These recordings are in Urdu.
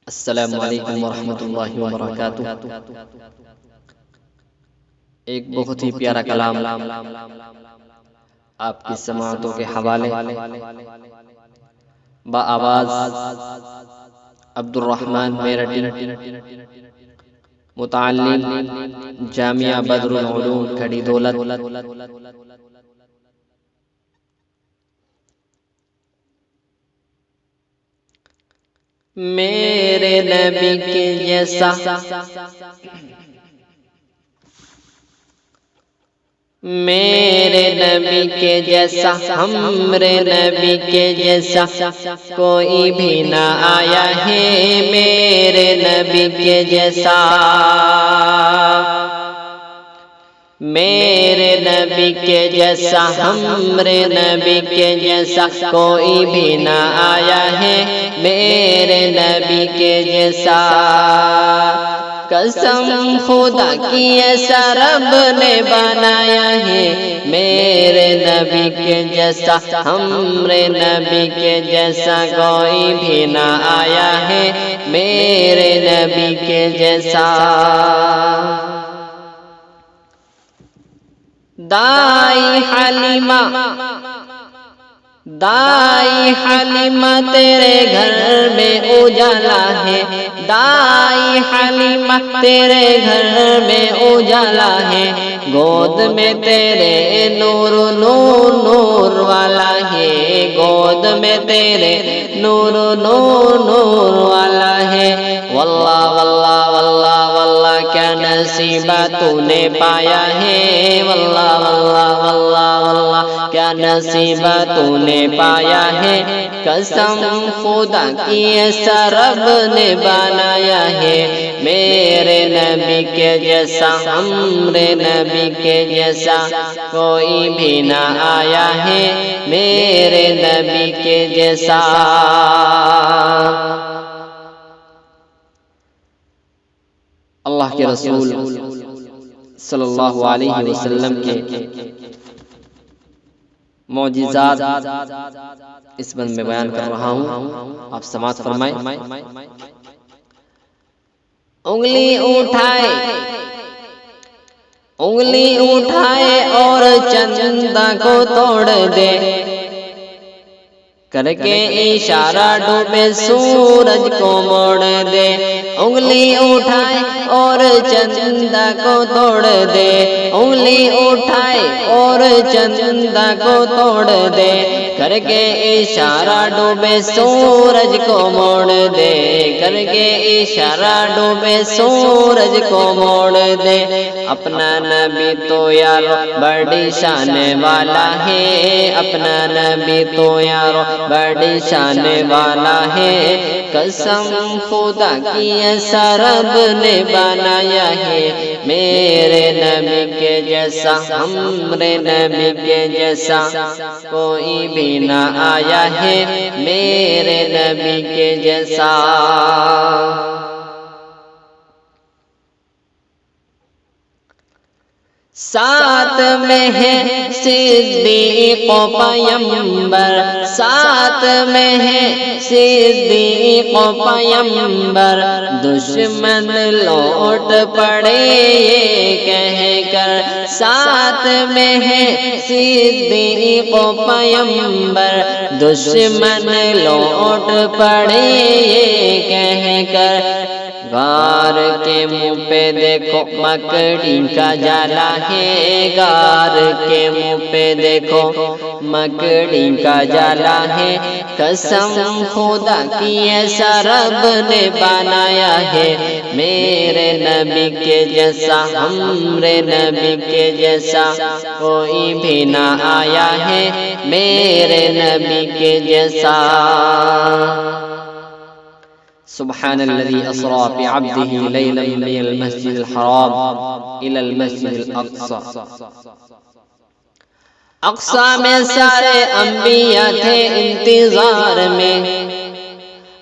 السلام علیکم ورحمۃ اللہ وبرکاتہ۔ ایک بہت ہی پیارا کلام آپ کی سماعتوں کے حوالے با آواز عبد الرحمن میرٹی، متعلم جامعہ بدر العلوم کھڑی دولت۔ میرے نبی کے جیسا میرے نبی کے جیسا ہمارے نبی کے جیسا کوئی بھی نہ آیا ہے، میرے نبی کے جیسا میرے نبی کے جیسا ہمارے نبی کے جیسا کوئی بھی نہ آیا ہے، میرے نبی کے جیسا۔ قسم خدا کی ایسا رب نے بنایا ہے، میرے نبی کے جیسا ہمارے نبی کے جیسا کوئی بھی نہ آیا ہے، میرے نبی کے جیسا۔ دائی حلیمہ تیرے گھر میں اجالا ہے، دائی حلیمہ تیرے گھر میں اجالا ہے، گود میں تیرے نور نور نور والا ہے، گود میں تیرے نور نور نور والا ہے۔ واللہ واللہ واللہ واللہ کیا نصیبہ تو نے پایا ہے، واللہ واللہ واللہ واللہ کیا نصیبہ تو نے پایا ہے۔ قسم خدا کی ایسا رب نے بنایا ہے، میرے نبی کے جیسا ہمارے نبی کے جیسا کوئی بھی نہ آیا ہے، میرے نبی کے جیسا۔ اللہ کے رسول صلی اللہ علیہ وسلم کے معجزات اس بند میں بیان کر رہا ہوں، آپ سماعت فرمائیں۔ انگلی اٹھائے اور چندہ کو توڑ دے، کر کے اشارہ ڈوبے سورج کو موڑ دے۔ انگلی اٹھائے اور چندہ کو توڑ دے، انگلی اٹھائے اور چندہ کو توڑ دے، کر کے اشارہ ڈوبے سورج کو موڑ دے، کر کے اشارہ ڈوبے سورج کو موڑ دے۔ اپنا نبی تو یارو بڑی شان والا ہے، اپنا نبی تو یارو بڑی شان والا ہے۔ قسم خدا کی ایسا رب نے بنایا ہے، میرے نبی کے جیسا ہمارے نبی کے جیسا کوئی بھی نہ آیا ہے، میرے نبی کے جیسا۔ ساتھ میں ہے صدیق و پیمبر، ساتھ میں ہے صدیق و پیمبر، دشمن لوٹ پڑے یہ کہہ کر، ساتھ میں ہے صدیق و پیمبر، دشمن لوٹ پڑے یہ کہہ کر۔ غار کے منہ پہ دیکھو مکڑی کا جالا ہے، غار کے منہ پہ دیکھو مکڑی کا جالا ہے۔ قسم خدا کی ایسا رب نے بنایا ہے، میرے نبی کے جیسا ہمارے نبی کے جیسا کوئی بھی نہ آیا ہے، میرے نبی کے جیسا۔ سبحان الذي أسرى بعبده ليلا من المسجد الحرام إلى المسجد الأقصى۔ اقصی میں سارے انبیاء تھے انتظار میں،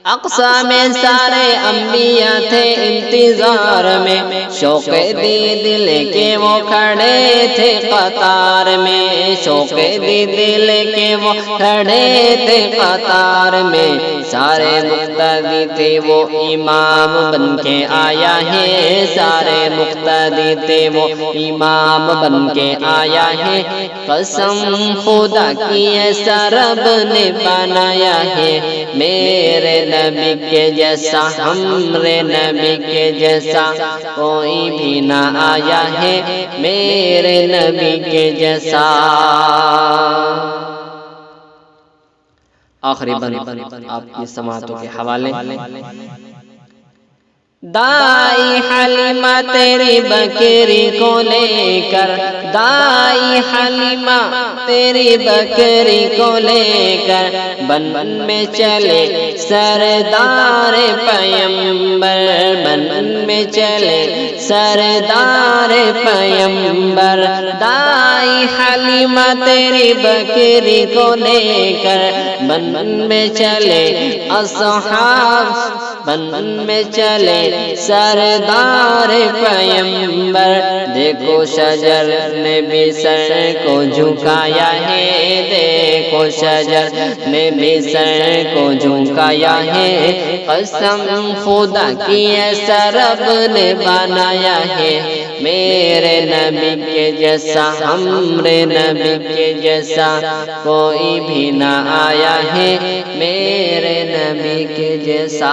اقصا میں سارے انبیاء تھے انتظار میں، شوق دید لے کے وہ کھڑے تھے قطار میں، شوق دید لے کے وہ کھڑے تھے قطار میں، سارے مقتدی تھے وہ امام بن کے آیا ہے، سارے مقتدی تھے وہ امام بن کے آیا ہے، قسم خدا کی ایسا رب نے بنایا ہے، میرے نبی کے جیسا ہمارے نبی کے جیسا کوئی بھی نہ آیا ہے، میرے نبی کے جیسا۔ آخری بند آپ کی سماعتوں کے حوالے۔ دائی حلیمہ تیری بکری کو لے کر، دائی حلیمہ تیری بکری کو لے کر بن میں چلے سردار پیمبر، بن میں چلے سردار پیمبر، دائی حلیمہ تیری بکری کو لے کر بن میں چلے اصحاب، بن میں چلے سردار پیمبر، دیکھو شجر نے بھی سر کو جھکایا ہے، دیکھو شجر نے بھی سر کو جھکایا ہے، قسم خدا کی ایسا رب نے بنایا ہے، میرے نبی کے جیسا ہمارے نبی کے جیسا کوئی بھی نہ آیا ہے، میرے نبی کے جیسا۔